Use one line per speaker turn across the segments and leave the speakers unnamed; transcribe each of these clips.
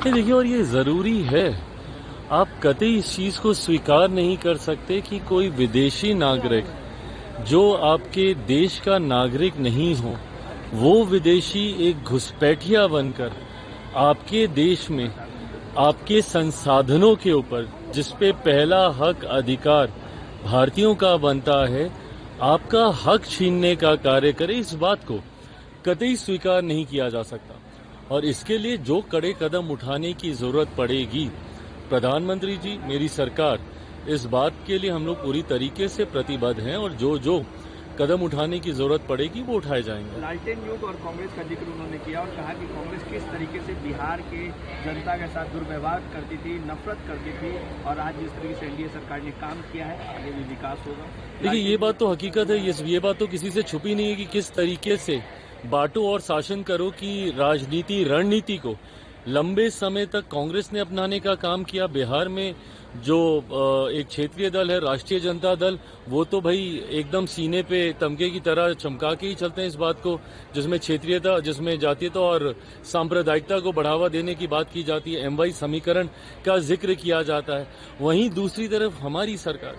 नहीं देखिए, और ये जरूरी है। आप कतई इस चीज को स्वीकार नहीं कर सकते कि कोई विदेशी नागरिक जो आपके देश का नागरिक नहीं हो, वो विदेशी एक घुसपैठिया बनकर आपके देश में आपके संसाधनों के ऊपर, जिसपे पहला हक अधिकार भारतीयों का बनता है, आपका हक छीनने का कार्य करे। इस बात को कतई स्वीकार नहीं किया जा सकता और इसके लिए जो कड़े कदम उठाने की जरूरत पड़ेगी, प्रधानमंत्री जी, मेरी सरकार इस बात के लिए हम लोग पूरी तरीके से प्रतिबद्ध हैं और जो जो कदम उठाने की जरूरत पड़ेगी वो उठाए जाएंगे।
लालटेन युग और कांग्रेस का जिक्र उन्होंने किया और कहा कि कांग्रेस किस तरीके से बिहार के जनता के साथ दुर्व्यवहार करती थी, नफरत करती थी, और आज जिस तरीके से एनडीए सरकार ने काम किया है, आगे भी विकास होगा।
देखिए, ये बात तो हकीकत है, ये बात तो किसी से छुपी नहीं है कि किस तरीके से बांटो और शासन करो की राजनीति रणनीति को लंबे समय तक कांग्रेस ने अपनाने का काम किया। बिहार में जो एक क्षेत्रीय दल है राष्ट्रीय जनता दल, वो तो भाई एकदम सीने पे तमके की तरह चमका के ही चलते हैं इस बात को, जिसमें क्षेत्रीयता, जिसमें जातीयता और सांप्रदायिकता को बढ़ावा देने की बात की जाती है, एमवाई समीकरण का जिक्र किया जाता है। वहीं दूसरी तरफ हमारी सरकार,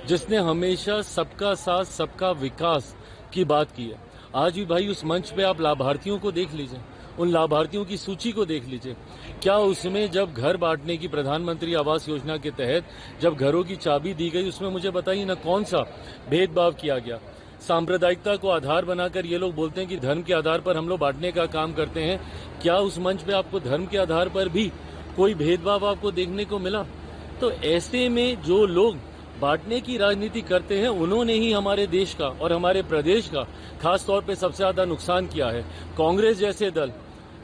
जिसने हमेशा सबका साथ सबका विकास की बात की है, आज भी भाई उस मंच पे आप लाभार्थियों को देख लीजिए, उन लाभार्थियों की सूची को देख लीजिए। क्या उसमें जब घर बांटने की प्रधानमंत्री आवास योजना के तहत जब घरों की चाबी दी गई, उसमें मुझे बताइए ना कौन सा भेदभाव किया गया। सांप्रदायिकता को आधार बनाकर ये लोग बोलते हैं कि धर्म के आधार पर हम लोग बांटने का काम करते हैं। क्या उस मंच पे आपको धर्म के आधार पर भी कोई भेदभाव आपको देखने को मिला? तो ऐसे में जो लोग बांटने की राजनीति करते हैं, उन्होंने ही हमारे देश का और हमारे प्रदेश का खास तौर पे सबसे ज्यादा नुकसान किया है। कांग्रेस जैसे दल,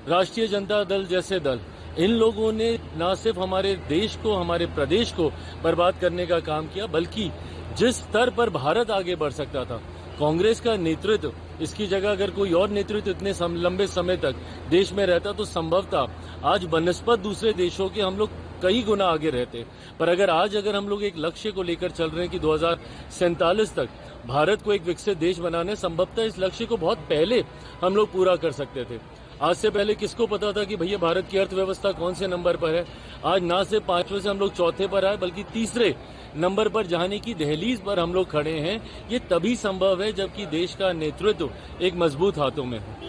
राष्ट्रीय जनता दल जैसे दल, इन लोगों ने न सिर्फ हमारे देश को, हमारे प्रदेश को बर्बाद करने का काम किया, बल्कि जिस स्तर पर भारत आगे बढ़ सकता था, कांग्रेस का नेतृत्व, इसकी जगह अगर कोई और नेतृत्व इतने लंबे समय तक देश में रहता तो संभवतः आज बनस्पत दूसरे देशों के हम लोग कई गुना आगे रहते। पर अगर हम लोग एक लक्ष्य को लेकर चल रहे हैं कि 2047 तक भारत को एक विकसित देश बनाना है, संभवतः इस लक्ष्य को बहुत पहले हम लोग पूरा कर सकते थे। आज से पहले किसको पता था कि भैया भारत की अर्थव्यवस्था कौन से नंबर पर है? आज ना सिर्फ 5वें से हम लोग चौथे पर आए, बल्कि तीसरे नंबर पर जाने की दहलीज पर हम लोग खड़े हैं। ये तभी संभव है जबकि देश का नेतृत्व एक मजबूत हाथों में हो।